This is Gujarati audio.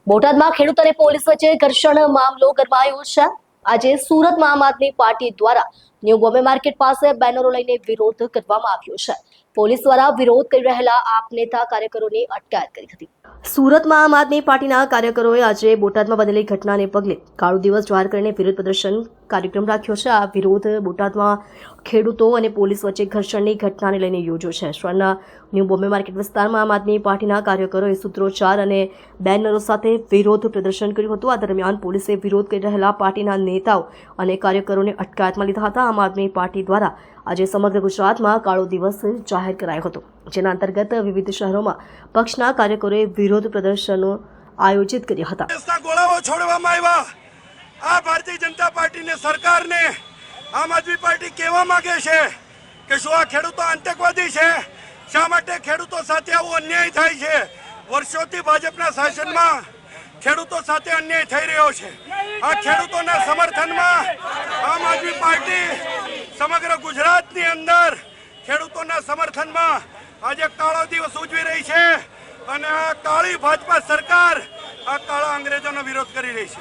બોટાદમાં ખેડૂત અને પોલીસ વચ્ચે ઘર્ષણ મામલો ગરમાયો છે। આજે સુરતમાં આમ આદમી પાર્ટી દ્વારા ન્યૂ બોમ્બે માર્કેટ પાસે બેનરો લઈને વિરોધ કરવામાં આવ્યો છે। પોલીસ દ્વારા વિરોધ કરી રહેલા આપ નેતા કાર્યકરોની અટકાયત કરી હતી। સુરતમાં આમ આદમી પાર્ટીના કાર્યકરોએ આજે બોટાદમાં બનેલી ઘટનાને પગલે કાળો દિવસ જાહેર કરીને વિરોધ પ્રદર્શન કાર્યક્રમ રાખ્યો છે। આ વિરોધ બોટાદમાં ખેડૂતો અને પોલીસ વચ્ચે ઘર્ષણની ઘટનાને લઈને યોજ્યો છે। શહેરના ન્યૂ બોમ્બે માર્કેટ વિસ્તારમાં આમ આદમી પાર્ટીના કાર્યકરોએ સૂત્રોચ્ચાર અને બેનરો સાથે વિરોધ પ્રદર્શન કર્યું હતું। આ દરમિયાન પોલીસે વિરોધ કરી રહેલા પાર્ટીના નેતાઓ અને કાર્યકરોને અટકાયતમાં લીધા હતા। આમ આદમી પાર્ટી દ્વારા આજે સમગ્ર ગુજરાતમાં કાળો દિવસ જાહેર કરાયો હતો, જેના અંતર્ગત વિવિધ શહેરોમાં પક્ષના કાર્યકરોએ વિરોધ પ્રદર્શનો આયોજિત કર્યા હતા। ગોળાઓ છોડવામાં આવ્યા। આ ભારતીય જનતા પાર્ટીને સરકારને આમ આદમી પાર્ટી કહેવા માંગે છે કે શું આ ખેડૂતો આતંકવાદી છે? શા માટે ખેડૂતો સાથે આવો અન્યાય થાય છે? વર્ષોથી ભાજપના શાસનમાં ખેડૂતો સાથે અન્યાય થઈ રહ્યો છે। આ ખેડૂતોના સમર્થનમાં આમ આદમી પાર્ટી સમગ્ર ગુજરાતની અંદર ખેડૂતોના સમર્થનમાં આજે કાળો દિવસ ઉજવી રહી છે અને આ કાળી ભાજપા સરકાર આ કાળા અંગ્રેજોનો વિરોધ કરી રહી છે।